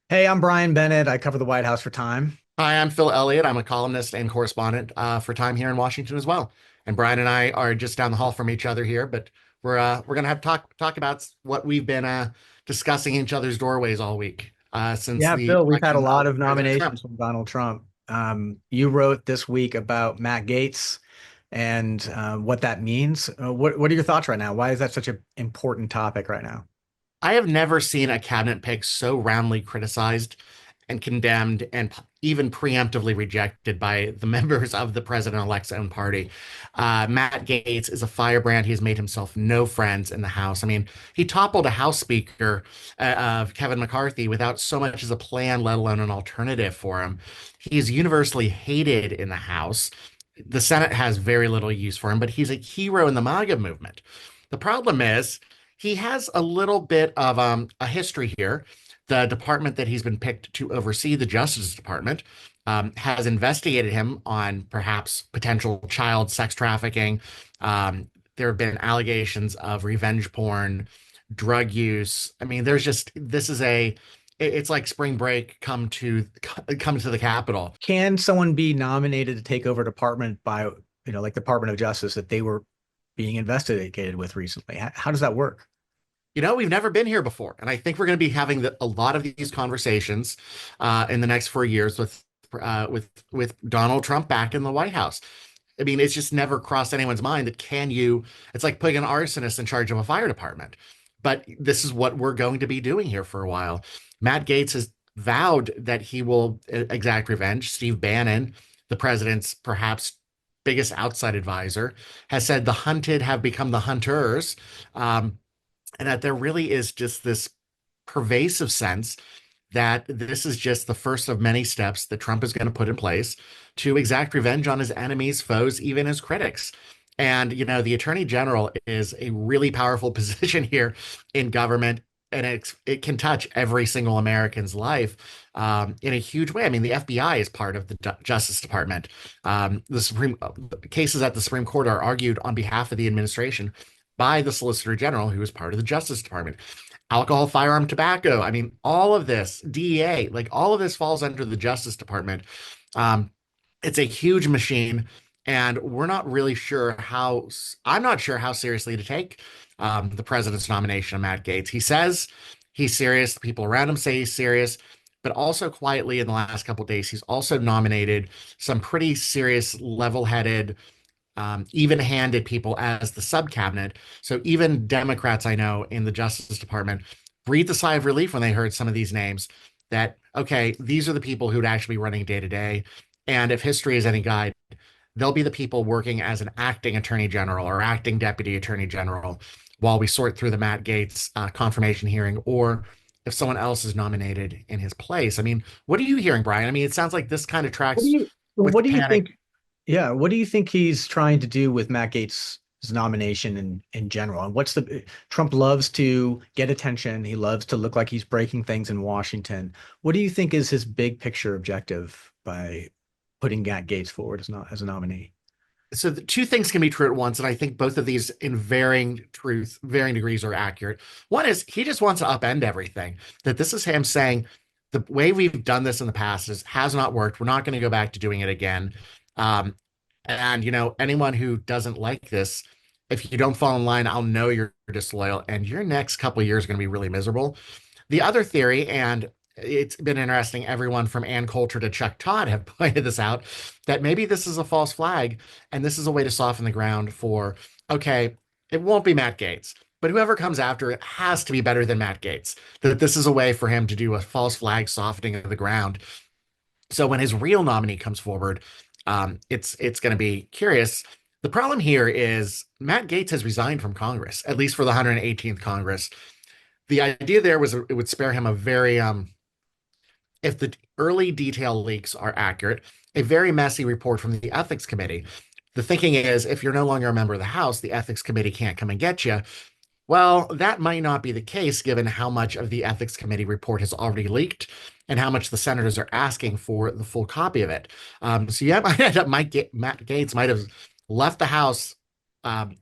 Hey, I'm Brian Bennett. I cover the White House for Time. Hi, I'm Phil Elliott. I'm a columnist and correspondent for Time here in Washington as well. And Brian and I are just down the hall from each other here, but we're gonna have to talk about what we've been discussing in each other's doorways all week since Yeah, the Phil, we've had a election lot of of President Trump. nominations from Donald Trump. You wrote this week about Matt Gaetz and what that means. What are your thoughts right now? Why is that such an important topic right now? I have never seen a cabinet pick so roundly criticized and condemned and even preemptively rejected by the members of the president-elect's own party. Matt Gaetz is a firebrand. He has made himself no friends in the House. I mean, he toppled a House Speaker of Kevin McCarthy without so much as a plan, let alone an alternative for him. He is universally hated in the House. The Senate has very little use for him, but he's a hero in the MAGA movement. The problem is he has a little bit of a history here. The department that he's been picked to oversee, the Justice Department, has investigated him on perhaps potential child sex trafficking. There have been allegations of revenge porn, drug use. I mean, there's just this is it's like spring break come to the Capitol. Can someone be nominated to take over a department by, like Department of Justice that they were being investigated with recently? How does that work? We've never been here before, and I think we're going to be having a lot of these conversations in the next 4 years with Donald Trump back in the White House. I mean, it's just never crossed anyone's mind that can you? It's like putting an arsonist in charge of a fire department. But this is what we're going to be doing here for a while. Matt Gaetz has vowed that he will exact revenge. Steve Bannon, the president's perhaps biggest outside advisor, has said the hunted have become the hunters. And that there really is just this pervasive sense that this is just the first of many steps that Trump is going to put in place to exact revenge on his enemies, foes, even his critics. And, the attorney general is a really powerful position here in government, and it can touch every single American's life in a huge way. I mean, the FBI is part of the Justice Department. The Supreme cases at the Supreme Court are argued on behalf of the administration by the Solicitor General, who is part of the Justice Department. Alcohol, firearm, tobacco. I mean, all of this, DEA, like all of this falls under the Justice Department. Um, it's a huge machine, and we're not really sure I'm not sure how seriously to take the president's nomination of Matt Gaetz. He says he's serious. The people around him say he's serious. But also quietly in the last couple of days, he's also nominated some pretty serious, level-headed, even-handed people as the sub-cabinet. So even Democrats I know in the Justice Department breathed a sigh of relief when they heard some of these names that, okay, these are the people who'd actually be running day to day. And if history is any guide, they'll be the people working as an acting attorney general or acting deputy attorney general while we sort through the Matt Gaetz confirmation hearing, or if someone else is nominated in his place. I mean, what are you hearing, Brian? I mean, it sounds like this kind of What do tracks you with what the do you panic. think? Yeah, what do you think he's trying to do with Matt Gaetz' nomination in general? And Trump loves to get attention. He loves to look like he's breaking things in Washington. What do you think is his big picture objective by putting Matt Gaetz forward as a nominee? So the two things can be true at once, and I think both of these in varying degrees are accurate. One is he just wants to upend everything. That this is him saying the way we've done this in the past has not worked. We're not going to go back to doing it again. Um, and anyone who doesn't like this, if you don't fall in line, I'll know you're disloyal, and your next couple of years are going to be really miserable. The other theory, and it's been interesting, everyone from Ann Coulter to Chuck Todd have pointed this out, that maybe this is a false flag and this is a way to soften the ground for, okay, it won't be Matt Gaetz, but whoever comes after it has to be better than Matt Gaetz. That this is a way for him to do a false flag softening of the ground. So when his real nominee comes forward, it's going to be curious. The problem here is Matt Gaetz has resigned from Congress, at least for the 118th Congress. The idea there was it would spare him a very if the early detail leaks are accurate, a very messy report from the ethics committee. The thinking is if you're no longer a member of the House, the ethics committee can't come and get you. Well, that might not be the case given how much of the ethics committee report has already leaked and how much the senators are asking for the full copy of it. So yeah, might end up Matt Gaetz might have left the House,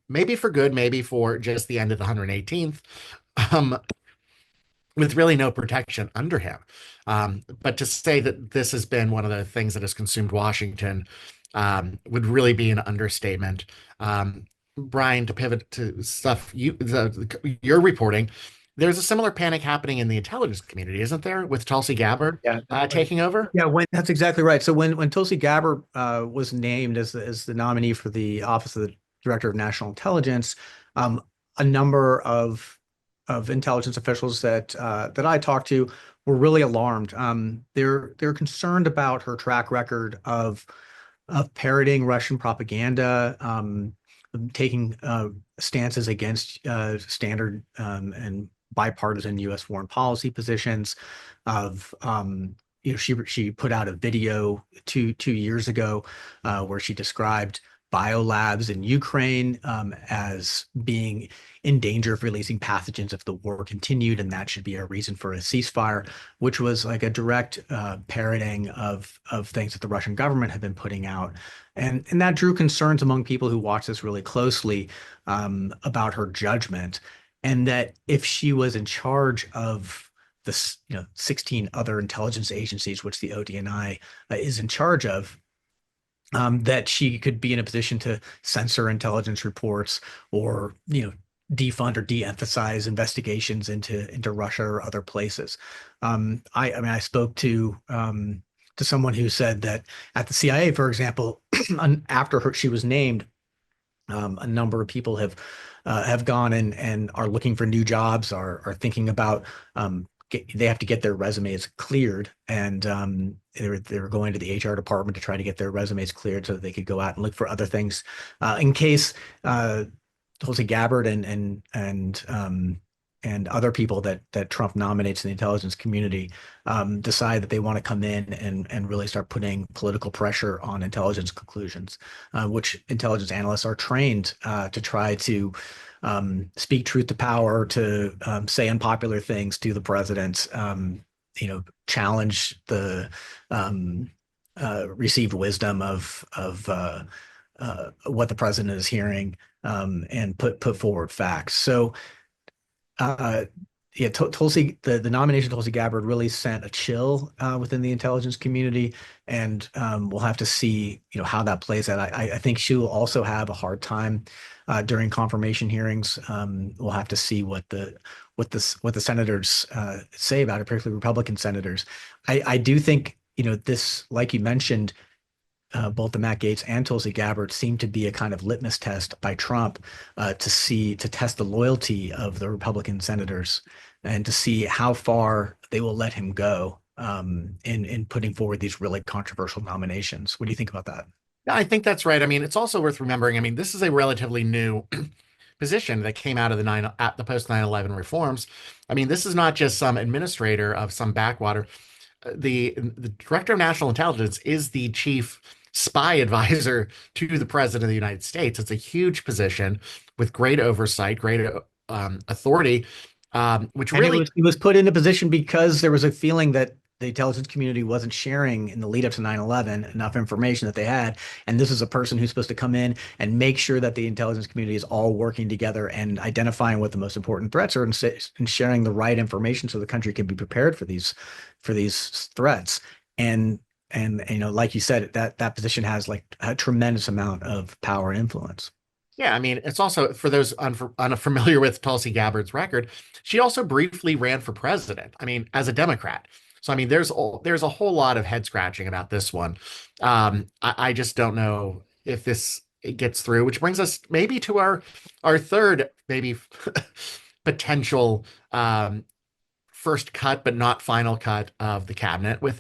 maybe for good, maybe for just the end of the 118th. Um, with really no protection under him. But to say that this has been one of the things that has consumed Washington would really be an understatement. Brian, to pivot to stuff you're reporting, there's a similar panic happening in the intelligence community, isn't there, with Tulsi Gabbard Yeah, that's right. taking over? Yeah, that's exactly right. So when Tulsi Gabbard was named as the nominee for the Office of the Director of National Intelligence, um, a number of intelligence officials that I talked to were really alarmed. They're concerned about her track record of parroting Russian propaganda, taking stances against standard and bipartisan U.S. foreign policy positions. Of she put out a video two years ago where she described biolabs in Ukraine as being in danger of releasing pathogens if the war continued, and that should be a reason for a ceasefire, which was like a direct parroting of things that the Russian government had been putting out, and that drew concerns among people who watch this really closely about her judgment, and that if she was in charge of the 16 other intelligence agencies, which the ODNI is in charge of, that she could be in a position to censor intelligence reports or defund or de-emphasize investigations into Russia or other places. I mean I spoke to someone who said that at the CIA, for example, after she was named, a number of people have gone and are looking for new jobs, are thinking about they have to get their resumes cleared, and they were going to the HR department to try to get their resumes cleared so that they could go out and look for other things in case Tulsi Gabbard and other people that Trump nominates in the intelligence community decide that they want to come in and really start putting political pressure on intelligence conclusions, which intelligence analysts are trained to try to speak truth to power, to say unpopular things to the president, challenge the received wisdom of what the president is hearing, and put forward facts. So uh, yeah, Tulsi, the nomination of Tulsi Gabbard really sent a chill within the intelligence community, and we'll have to see, how that plays out. I think she will also have a hard time during confirmation hearings. We'll have to see what the senators say about it, particularly Republican senators. I do think, this, like you mentioned, both the Matt Gaetz and Tulsi Gabbard seem to be a kind of litmus test by Trump to test the loyalty of the Republican senators and to see how far they will let him go in putting forward these really controversial nominations. What do you think about that? Yeah, I think that's right. I mean, it's also worth remembering. I mean, this is a relatively new position that came out of the post 9/11 reforms. I mean, this is not just some administrator of some backwater. The director of national intelligence is the chief spy advisor to the president of the United States. It's a huge position with great oversight, great authority, which And really, it was put in a position because there was a feeling that the intelligence community wasn't sharing in the lead up to 9/11 enough information that they had. And this is a person who's supposed to come in and make sure that the intelligence community is all working together and identifying what the most important threats are, and sharing the right information so the country can be prepared for these threats. And like you said, that position has like a tremendous amount of power and influence. yeah, I mean, it's also for those unfamiliar with Tulsi Gabbard's record, she also briefly ran for president. I mean, as a Democrat. So I mean, there's a whole lot of head scratching about this one. I just don't know if this gets through, which brings us maybe to our third maybe potential first cut but not final cut of the cabinet with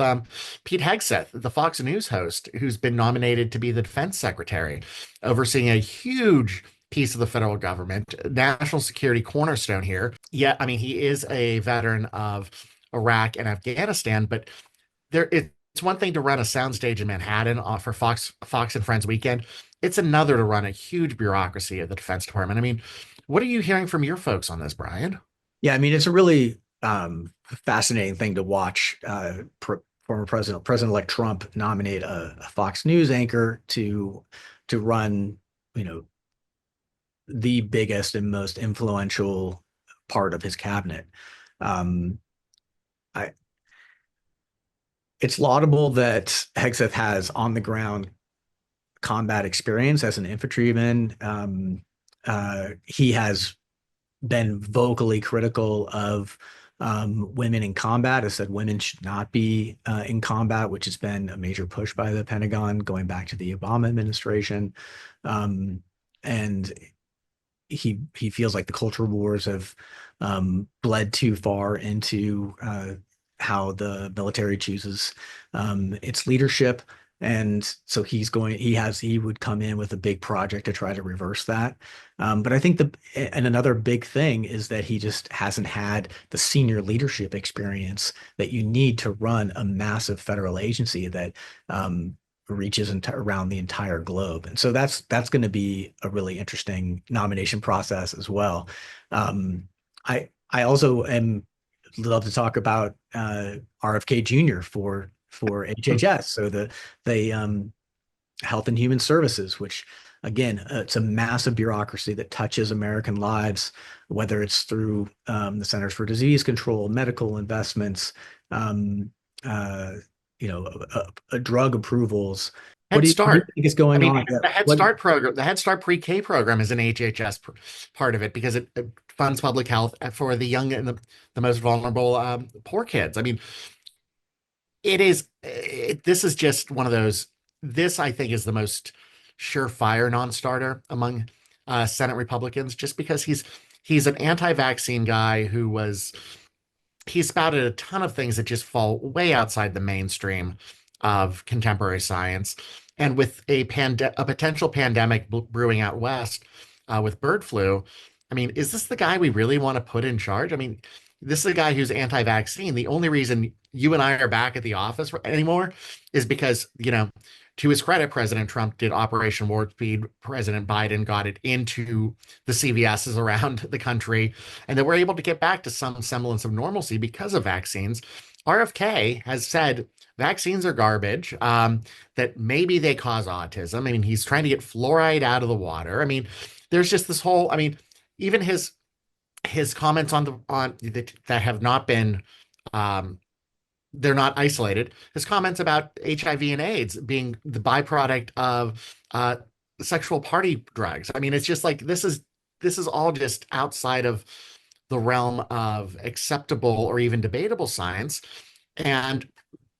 Pete Hegseth, the Fox News host, who's been nominated to be the defense secretary, overseeing a huge piece of the federal government, national security cornerstone here. Yeah, I mean, he is a veteran of Iraq and Afghanistan, but it's one thing to run a soundstage in Manhattan for Fox and Friends weekend. It's another to run a huge bureaucracy of the Defense Department. I mean, what are you hearing from your folks on this, Brian? Yeah, I mean, it's a really fascinating thing to watch. Former President-elect Trump nominate a Fox News anchor to run, you know, the biggest and most influential part of his cabinet. I it's laudable that Hegseth has on the ground combat experience as an infantryman. He has been vocally critical of women in combat, has said women should not be in combat, which has been a major push by the Pentagon going back to the Obama administration. And he feels like the culture wars have bled too far into how the military chooses its leadership. And so he would come in with a big project to try to reverse that. But I think and another big thing is that he just hasn't had the senior leadership experience that you need to run a massive federal agency that reaches around the entire globe. And so that's going to be a really interesting nomination process as well. I also am love to talk about RFK Jr. for HHS, so the Health and Human Services, which again, it's a massive bureaucracy that touches American lives, whether it's through the Centers for Disease Control, medical investments, um, uh, drug approvals. Head What do you Start. think is I going mean, on? the Head What Start program, the Head Start pre-K program is an HHS part of it because it funds public health for the young and the most vulnerable poor kids. I mean, this is just one of those. This, I think, is the most surefire non-starter among Senate Republicans, just because he's an anti-vaccine guy he spouted a ton of things that just fall way outside the mainstream of contemporary science. And with a potential pandemic brewing out west with bird flu, I mean, is this the guy we really want to put in charge? I mean, this is a guy who's anti-vaccine. The only reason you and I are back at the office anymore is because, to his credit, President Trump did Operation Warp Speed. President Biden got it into the CVSs around the country, and that we're able to get back to some semblance of normalcy because of vaccines. RFK has said vaccines are garbage, that maybe they cause autism. I mean, he's trying to get fluoride out of the water. I mean, there's just this whole, I mean, even his comments that have not been um, they're not isolated. His comments about HIV and AIDS being the byproduct of sexual party drugs. I mean, it's just like this is all just outside of the realm of acceptable or even debatable science. And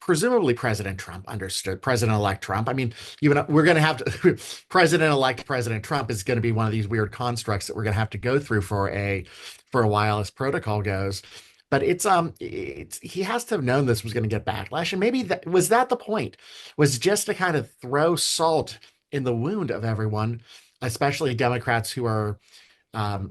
presumably President Trump understood, President-elect Trump. I mean, we're going to have to, President-elect President Trump is going to be one of these weird constructs that we're going to have to go through for a while as protocol goes. But he has to have known this was going to get backlash, and maybe that the point, was just to kind of throw salt in the wound of everyone, especially Democrats who are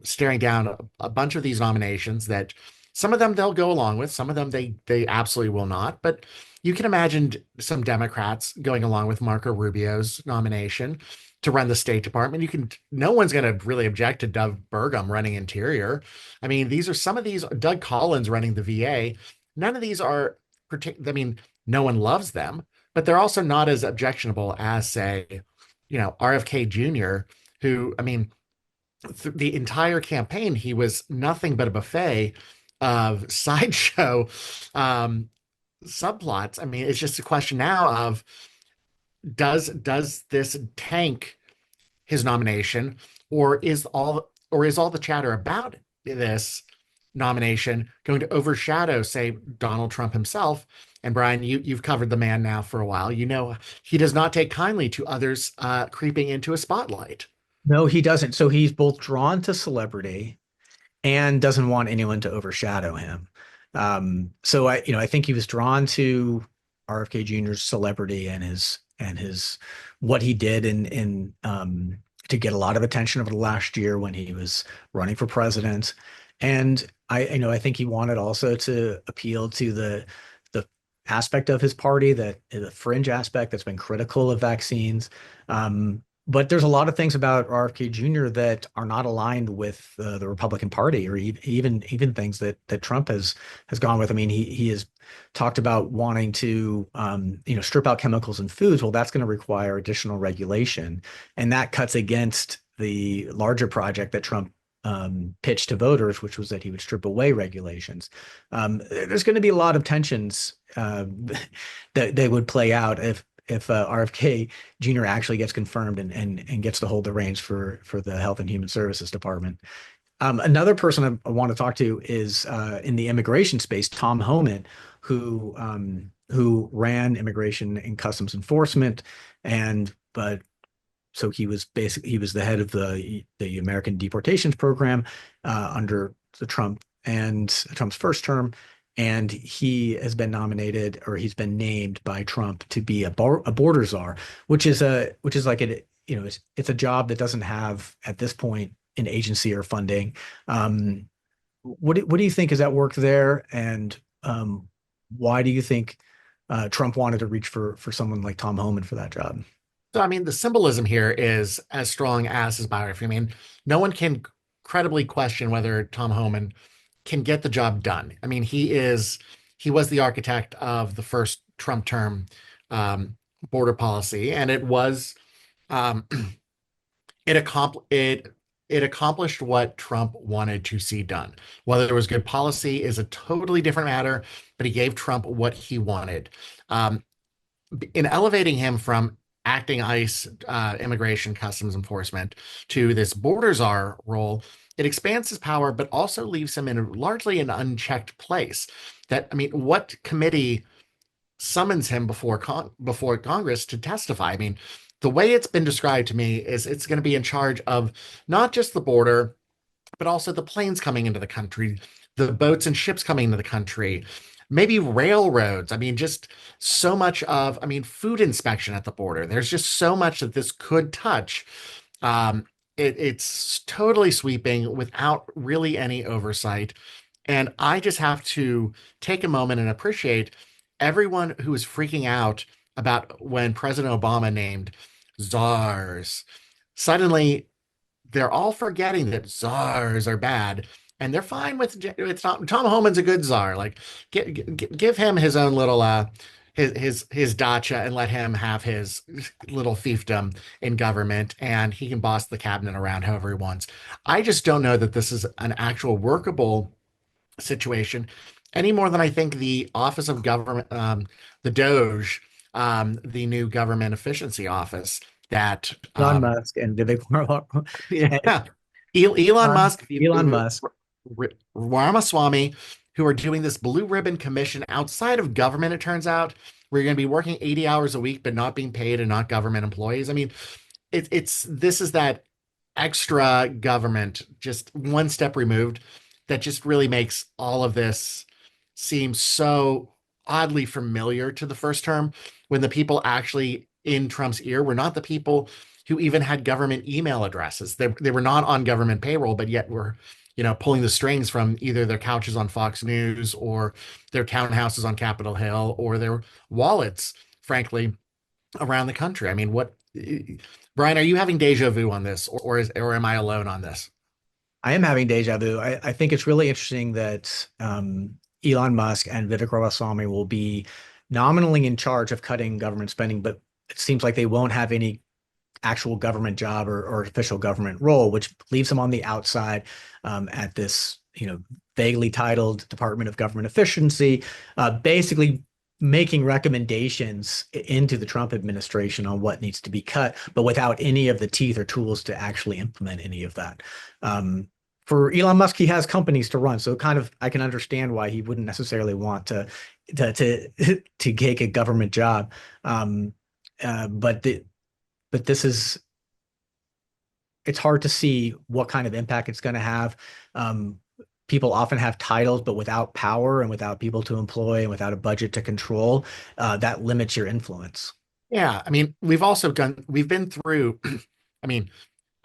staring down a bunch of these nominations that some of them they'll go along with, some of them they absolutely will not. But you can imagine some Democrats going along with Marco Rubio's nomination to run the State Department. No one's going to really object to Doug Burgum running Interior. I mean, some of these, Doug Collins running the VA. None of these are I mean, no one loves them, but they're also not as objectionable as, say, RFK Jr., who, I mean, the entire campaign, he was nothing but a buffet of sideshow subplots. I mean, it's just a question now of does this tank his nomination, or is all the chatter about this nomination going to overshadow, say, Donald Trump himself? And Brian, you've covered the man now for a while. He does not take kindly to others creeping into a spotlight. No, he doesn't. So he's both drawn to celebrity and doesn't want anyone to overshadow him. So I think he was drawn to RFK Jr.'s celebrity and his what he did in to get a lot of attention over the last year when he was running for president. And I think he wanted also to appeal to the aspect of his party, that the fringe aspect that's been critical of vaccines. But there's a lot of things about RFK Jr. that are not aligned with the Republican Party, or even things that Trump has gone with. I mean, he has talked about wanting to strip out chemicals in foods. Well, that's going to require additional regulation, and that cuts against the larger project that Trump pitch to voters, which was that he would strip away regulations. There's going to be a lot of tensions that they would play out if RFK Jr. actually gets confirmed and gets to hold the reins for the Health and Human Services Department. Another person I want to talk to is in the immigration space, Tom Homan, who ran Immigration and Customs Enforcement, and but so he was the head of the American deportations program under the Trump's first term, and he has been nominated, or he's been named by Trump to be a border czar, which is like it's a job that doesn't have at this point an agency or funding. What do you think is at work there, and why do you think Trump wanted to reach for someone like Tom Homan for that job? So, I mean, the symbolism here is as strong as his biography. I mean, no one can credibly question whether Tom Homan can get the job done. I mean, he was the architect of the first Trump term border policy, and um, it accomplished what Trump wanted to see done. Whether it was good policy is a totally different matter, but he gave Trump what he wanted. Um, in elevating him from acting ICE immigration customs enforcement to this border czar role, it expands his power, but also leaves him in largely an unchecked place. That I mean, what committee summons him before Congress to testify? I mean, the way it's been described to me is it's going to be in charge of not just the border, but also the planes coming into the country, the boats and ships coming into the country, maybe railroads. I mean, just so much of, I mean, food inspection at the border. There's just so much that this could touch. It's totally sweeping without really any oversight. And I just have to take a moment and appreciate everyone who is freaking out about when President Obama named czars. Suddenly, they're all forgetting that czars are bad, and they're fine with it's not. Tom Homan's a good czar. Like, give him his own little his dacha and let him have his little fiefdom in government, and he can boss the cabinet around however he wants. I just don't know that this is an actual workable situation any more than I think the Office of Government, the Doge, the new government efficiency office that Elon Musk and Vivek yeah, Elon Musk, Elon Musk. Ramaswamy, who are doing this blue ribbon commission outside of government, it turns out, where you're going to be working 80 hours a week, but not being paid and not government employees. I mean, this is that extra government, just one step removed, that just really makes all of this seem so oddly familiar to the first term when the people actually in Trump's ear were not the people who even had government email addresses. They were not on government payroll, but yet were, pulling the strings from either their couches on Fox News or their townhouses on Capitol Hill or their wallets, frankly, around the country. I mean, Brian, are you having deja vu on this, or am I alone on this? I am having deja vu. I think it's really interesting that Elon Musk and Vivek Ramaswamy will be nominally in charge of cutting government spending, but it seems like they won't have any actual government job or official government role, which leaves them on the outside at this, vaguely titled Department of Government Efficiency, basically making recommendations into the Trump administration on what needs to be cut, but without any of the teeth or tools to actually implement any of that. For Elon Musk, he has companies to run, so kind of I can understand why he wouldn't necessarily want to take a government job. But this is it's hard to see what kind of impact it's going to have. People often have titles, but without power and without people to employ and without a budget to control, that limits your influence. Yeah, I mean, we've been through, I mean,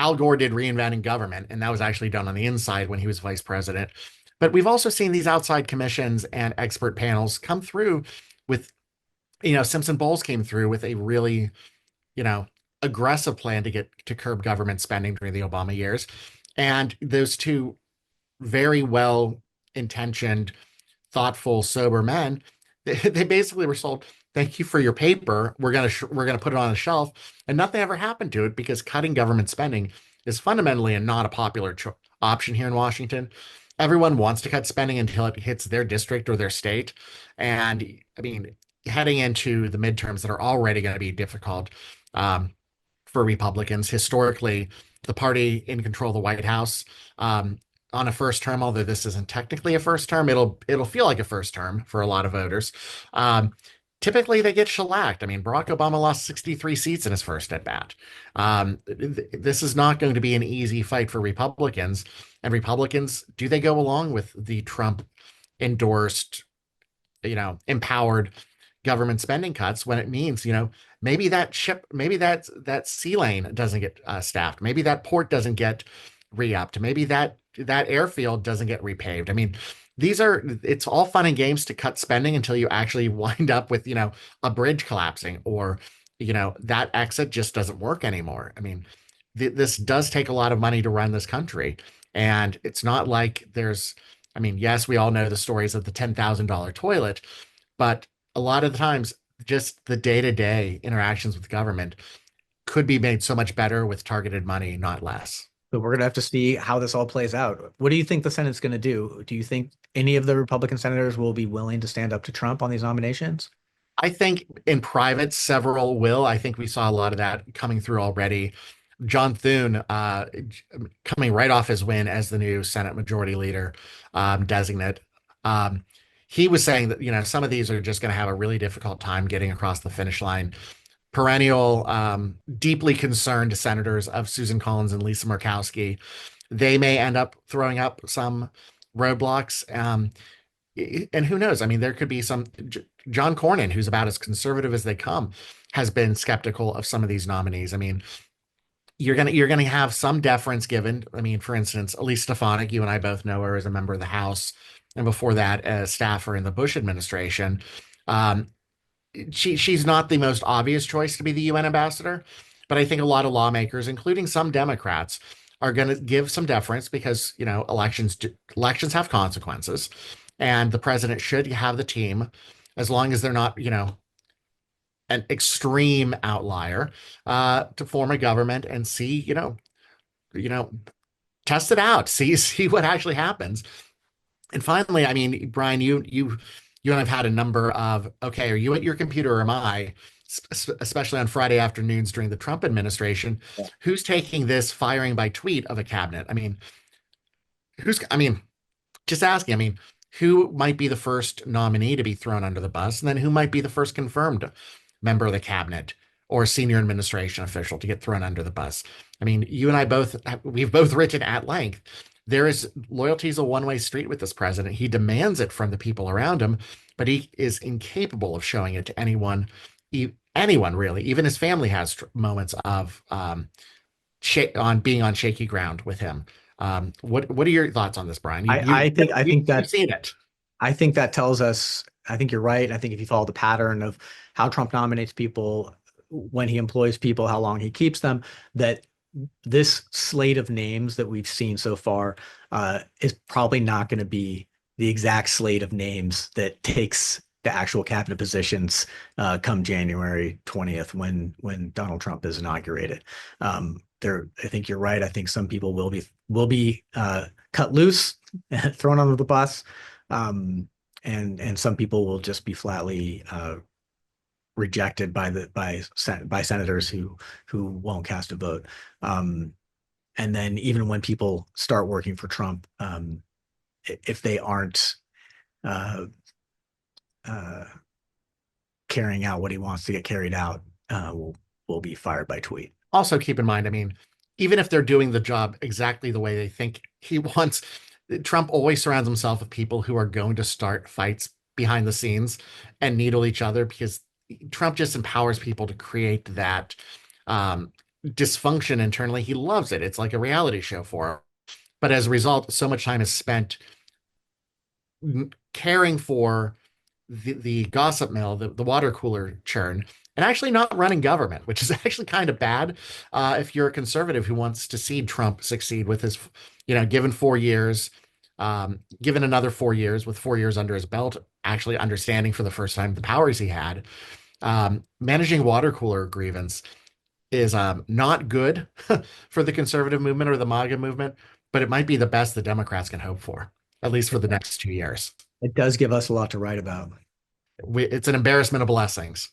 Al Gore did reinventing government, and that was actually done on the inside when he was vice president. But we've also seen these outside commissions and expert panels come through with, Simpson Bowles came through with a really, you know, aggressive plan to curb government spending during the Obama years. And those two very well intentioned, thoughtful, sober men, they basically were sold, thank you for your paper. We're gonna put it on a shelf, and nothing ever happened to it because cutting government spending is fundamentally and not a popular option here in Washington. Everyone wants to cut spending until it hits their district or their state. And I mean, heading into the midterms that are already going to be difficult um, for Republicans, historically, the party in control of the White House on a first term, although this isn't technically a first term, it'll feel like a first term for a lot of voters. Um, Typically, they get shellacked. I mean, Barack Obama lost 63 seats in his first at bat. This is not going to be an easy fight for Republicans. And Republicans, do they go along with the Trump endorsed, empowered government spending cuts when it means, maybe that ship, maybe that sea lane doesn't get staffed, maybe that port doesn't get re-upped, maybe that airfield doesn't get repaved. I mean, it's all fun and games to cut spending until you actually wind up with, a bridge collapsing or, that exit just doesn't work anymore. I mean, this does take a lot of money to run this country. And it's not like I mean, yes, we all know the stories of the $10,000 toilet, but a lot of the times, just the day-to-day interactions with government could be made so much better with targeted money, not less. So we're going to have to see how this all plays out. What do you think the Senate's going to do? Do you think any of the Republican senators will be willing to stand up to Trump on these nominations? I think in private, several will. I think we saw a lot of that coming through already. John Thune, coming right off his win as the new Senate Majority Leader designate, um, he was saying that some of these are just going to have a really difficult time getting across the finish line. Perennial, deeply concerned senators of Susan Collins and Lisa Murkowski, they may end up throwing up some roadblocks. And who knows? I mean, there could be John Cornyn, who's about as conservative as they come, has been skeptical of some of these nominees. I mean, you're gonna have some deference given. I mean, for instance, Elise Stefanik, you and I both know her as a member of the House, and before that, as staffer in the Bush administration. Um, she's not the most obvious choice to be the UN ambassador, but I think a lot of lawmakers, including some Democrats, are going to give some deference because elections have consequences, and the president should have the team, as long as they're not an extreme outlier, to form a government and see you know test it out, see what actually happens. And finally, I mean, Brian, you and I've had a number of, okay, are you at your computer or am I? Especially on Friday afternoons during the Trump administration, who's taking this firing by tweet of a cabinet? I mean, just asking, I mean, who might be the first nominee to be thrown under the bus? And then who might be the first confirmed member of the cabinet or senior administration official to get thrown under the bus? I mean, you and I we've both written at length. Loyalty is a one-way street with this president. He demands it from the people around him, but he is incapable of showing it to anyone really. Even his family has moments of being on shaky ground with him. What are your thoughts on this, Brian? You've seen it. I think that tells us, I think you're right. I think if you follow the pattern of how Trump nominates people, when he employs people, how long he keeps them, that this slate of names that we've seen so far is probably not going to be the exact slate of names that takes the actual cabinet positions come January 20th when Donald Trump is inaugurated. I think you're right. I think some people will be cut loose, thrown under the bus, and some people will just be flatly rejected by senators who won't cast a vote. And then even when people start working for Trump, if they aren't carrying out what he wants to get carried out, will be fired by tweet. Also, keep in mind, I mean, even if they're doing the job exactly the way they think he wants, Trump always surrounds himself with people who are going to start fights behind the scenes and needle each other, because Trump just empowers people to create that dysfunction internally. He loves it. It's like a reality show for him. But as a result, so much time is spent caring for the gossip mill, the water cooler churn, and actually not running government, which is actually kind of bad if you're a conservative who wants to see Trump succeed with his, given 4 years, given another 4 years with 4 years under his belt, actually understanding for the first time the powers he had. Managing water cooler grievance is not good for the conservative movement or the MAGA movement. but it might be the best the Democrats can hope for, at least for the next 2 years. It does give us a lot to write about. It's an embarrassment of blessings.